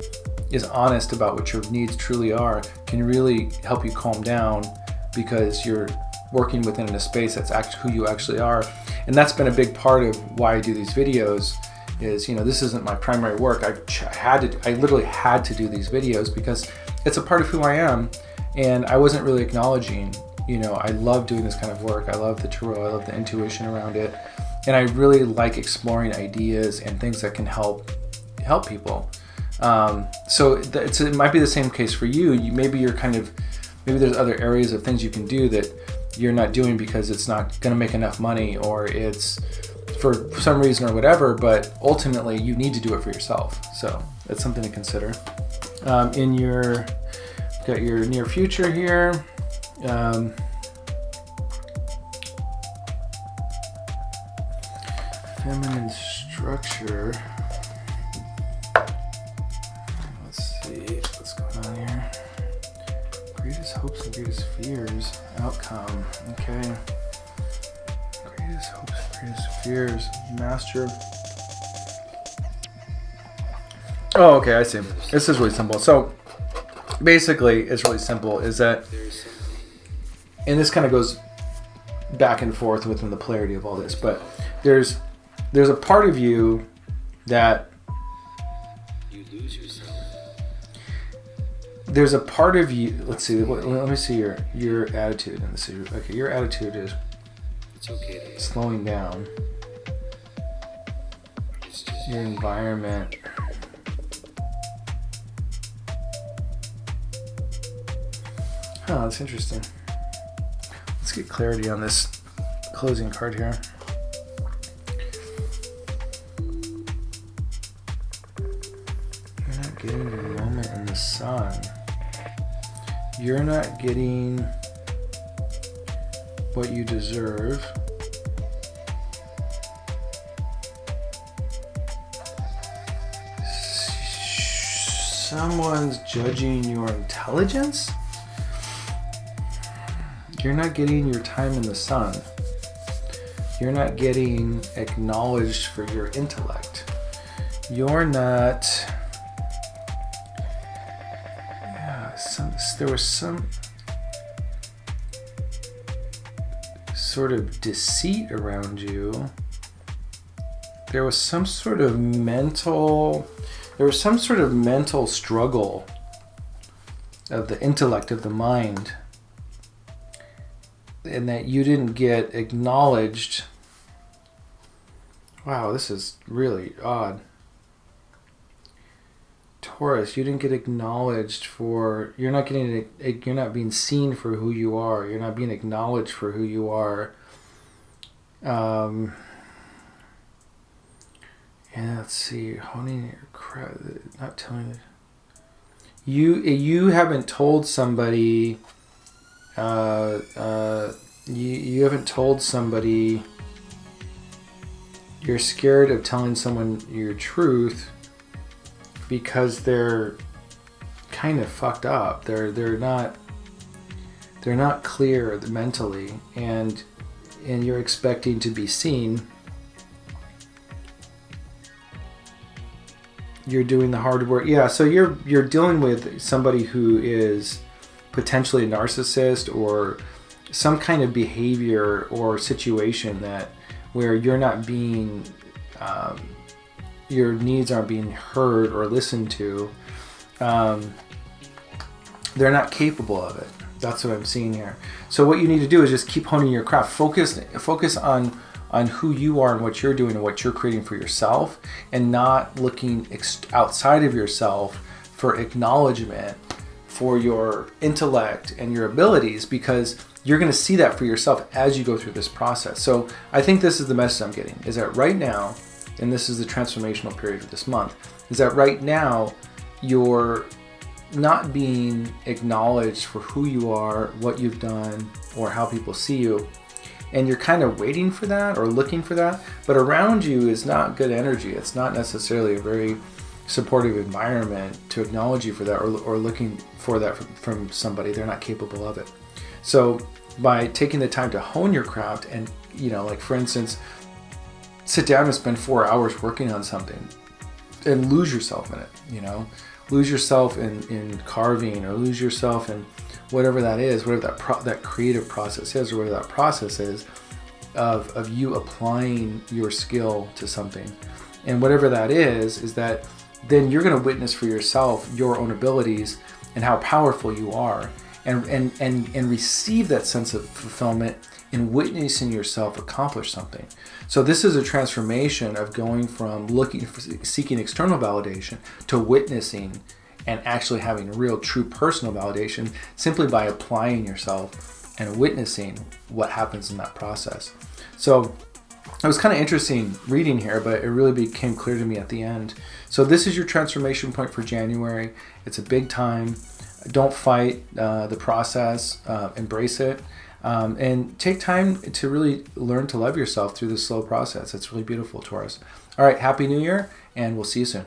is honest about what your needs truly are, can really help you calm down, because you're working within a space that's actually who you actually are. And that's been a big part of why I do these videos. Is, this isn't my primary work. I literally had to do these videos because it's a part of who I am, and I wasn't really acknowledging. I love doing this kind of work. I love the tarot. I love the intuition around it. and I really like exploring ideas and things that can help people. So it might be the same case for you. Maybe there's other areas of things you can do that you're not doing because it's not going to make enough money, or it's for some reason or whatever, but ultimately you need to do it for yourself. So that's something to consider. Got your near future here. Feminine structure. Let's see what's going on here. Greatest hopes and greatest fears. Outcome. Okay. Greatest hopes and greatest fears. Master. Oh, okay, I see. This is really simple. So basically, it's really simple. Is that, and this kind of goes back and forth within the polarity of all this, but there's a part of you that you lose yourself. There's a part of you. Let's see. Let me see your attitude. And see. Okay, your attitude is It's okay. slowing down. It's just Your environment. Oh, that's interesting. Let's get clarity on this closing card here. You're not getting your moment in the sun. You're not getting what you deserve. Someone's judging your intelligence. You're not getting your time in the sun. You're not getting acknowledged for your intellect. You're not... there was some sort of deceit around you. There was some sort of mental struggle of the intellect, of the mind, and that you didn't get acknowledged. Wow, this is really odd. Taurus, you didn't get acknowledged for, you're not being seen for who you are. You're not being acknowledged for who you are. Yeah, let's see. Honing your crowd, not telling you haven't told somebody. You haven't told somebody. You're scared of telling someone your truth because they're kind of fucked up. They're not clear mentally, and you're expecting to be seen. You're doing the hard work. Yeah, so you're dealing with somebody who is potentially a narcissist, or some kind of behavior or situation where you're not being, your needs aren't being heard or listened to. They're not capable of it. That's what I'm seeing here. So what you need to do is just keep honing your craft. Focus on who you are and what you're doing and what you're creating for yourself, and not looking outside of yourself for acknowledgement for your intellect and your abilities, because you're going to see that for yourself as you go through this process. So I think this is the message I'm getting, is that right now, and this is the transformational period of this month, is that right now you're not being acknowledged for who you are, what you've done, or how people see you. And you're kind of waiting for that or looking for that, but around you is not good energy. It's not necessarily a very supportive environment to acknowledge you for that, or looking for that from somebody. They're not capable of it. So by taking the time to hone your craft, and like for instance, sit down and spend 4 hours working on something and lose yourself in it, lose yourself in carving, or lose yourself in whatever that is, whatever that creative process is, or whatever that process is of you applying your skill to something. And whatever that is that then you're going to witness for yourself your own abilities and how powerful you are, and receive that sense of fulfillment in witnessing yourself accomplish something. So this is a transformation of going from seeking external validation to witnessing and actually having real, true personal validation simply by applying yourself and witnessing what happens in that process. So it was kind of interesting reading here, but it really became clear to me at the end. So this is your transformation point for January. It's a big time. Don't fight the process. Embrace it. And take time to really learn to love yourself through this slow process. It's really beautiful, Taurus. All right, Happy New Year, and we'll see you soon.